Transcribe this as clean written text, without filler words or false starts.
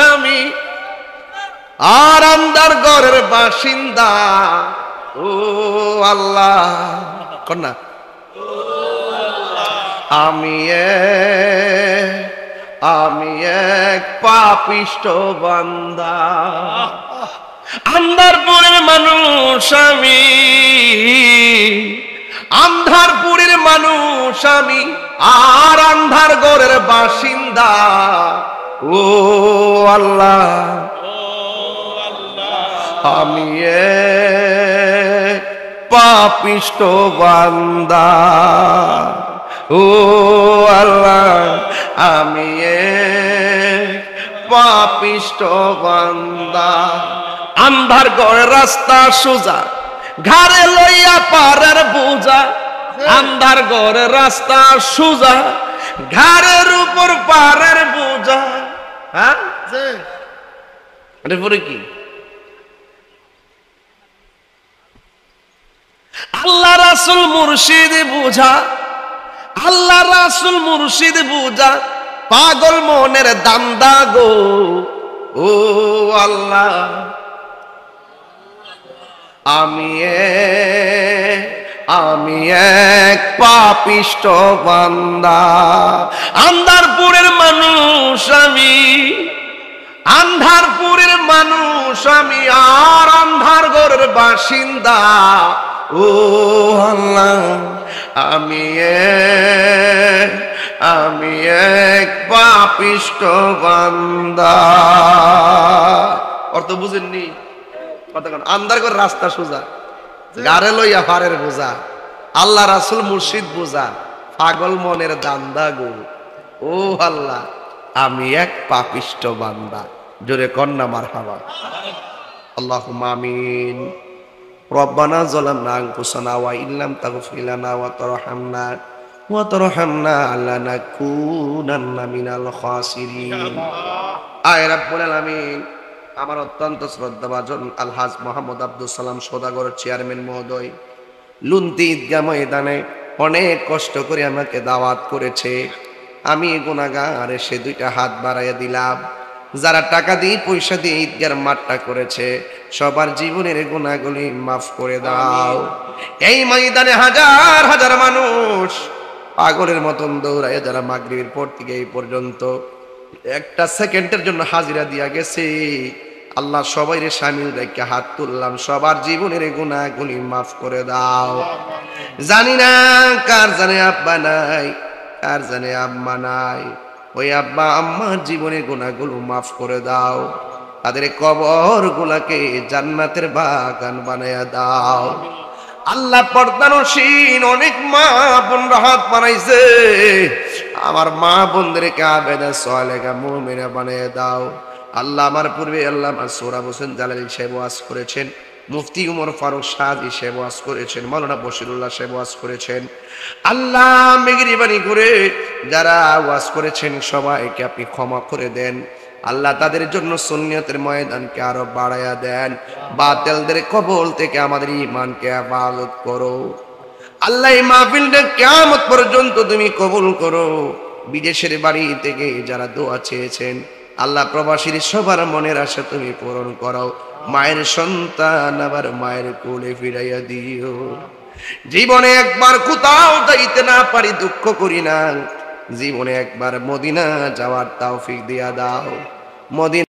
আমি আর আন্ধার ঘরের বাসিন্দা ও আল্লাহ কন্যা আমি এক পাপিষ্ঠ বান্দা আন্ধারপুরের মানুষ আমি আন্ধারপুরের মানুষ আমি আর আন্ধার ঘরের বাসিন্দা ও আল্লাহ আমি এক পাপিষ্ঠ বান্দা ও আল্লাহ আমি এক পাপিষ্ঠ বান্দা আন্ধার ঘরের রাস্তা সোজা ঘাড়ে লইয়া পারের বোঝা আন্ধার ঘরের রাস্তা সোজা ঘাড়ের উপর পারের বোঝা হ্যাঁ পরে কি আল্লাহ রাসূল মুর্শিদ বুঝা আল্লাহ রাসূল মুর্শিদ বুঝা পাগল মনের দান্দা গো ও আল্লাহ আমি এক পাপিষ্ঠ বান্দা আন্ধারপুরের মানুষ আমি আন্ধারপুরের মানুষ আমি আর আন্ধার ঘরের বাসিন্দা ও আল্লাহ আমি এক পাপিষ্ঠ বান্দা অর্থ বুঝেননি আন্ধার ঘরের রাস্তা সোজা গাড়ে লইয়া পারের বোঝা আল্লাহ রাসূল মুর্শিদ বুঝা পাগল মনের দান্দা গো ও আল্লাহ আমি এক পাপিষ্ঠ বান্দা জোরে কন্যা মারহাবা আল্লাহুম্মা আমিন রব্বানা যালামনা আনফুসানা ওয়া ইল্লাম তাগফির লানা ওয়া তারহামনা লানাকুনান্না মিনাল খাসিরিন আয় রাব্বুল আলামিন আমার অত্যন্ত শ্রদ্ধাভাজন আলহাজ মোহাম্মদ আব্দুল সালাম সওদাগর চেয়ারম্যান মহোদয় লুন্তি ঈদগাহ ময়দানে অনেক কষ্ট করে আমাকে দাওয়াত করেছে আমি গুনাহগার এসে দুইটা হাত বাড়াইয়া দিলাম যারা টাকা দিয়ে পয়সা দিয়ে ঈদগাহর মাঠটা করেছে সবার জীবনের গুনাহগুলি মাফ করে দাও এই ময়দানে হাজার হাজার মানুষ পাগলের মতন দৌড়ায় যারা মাগরিবের পর থেকে এই পর্যন্ত একটা সেকেন্ডের জন্য হাজিরা দিয়া গেছে আল্লাহ সবাইরে শামিল রেখে হাত তুললাম সবার জীবনের গুনাহগুলি মাফ করে দাও জানি না কার জানে আব্বা নাই কার জানে আম্মা নাই ওই আব্বা আম্মার জীবনের গুনাহগুলো মাফ করে দাও তাদের কবর গুলাকে জান্নাতের বাগান বানায়া দাও আল্লাহ পর্দানসীন অনেক মা বোনরা হাত বানাইছে আমার মা বোনদেরকে আবেদা সালেহা মুমিনা বানিয়ে দাও আল্লাহ আমার পূর্বে আল্লাহ সোহরাব হোসেন জালালী সাহেব ওয়াজ করেছেন মুফতি উমর ফারুক সাদি সাহেব ওয়াজ করেছেন মাওলানা বশিরুল্লাহ সাহেব ওয়াজ করেছেন আল্লাহ মেহেরবানি করে যারা ওয়াজ করেছেন সবাইকে আপনি ক্ষমা করে দেন আল্লাহ তাদের জন্য সুন্নিয়তের ময়দানকে আরো বাড়ায়া দেন বাতিলদের কবল থেকে আমাদের ঈমানকে হেফাজত করো আল্লাহ এই মাহফিলটা কিয়ামত পর্যন্ত তুমি কবুল করো বিদেশের বাড়ি থেকে যারা দোয়া চেয়েছেন আল্লাহ প্রবাসীর সবার মনের আশা তুমি পূরণ করো মায়ের সন্তান আবার মায়ের কোলে ফিরাইয়া দিও জীবনে একবার কোথাও যাইতে না পারি দুঃখ করি না জীবনে একবার মদিনা যাওয়ার তৌফিক দিয়া দাও মদিনা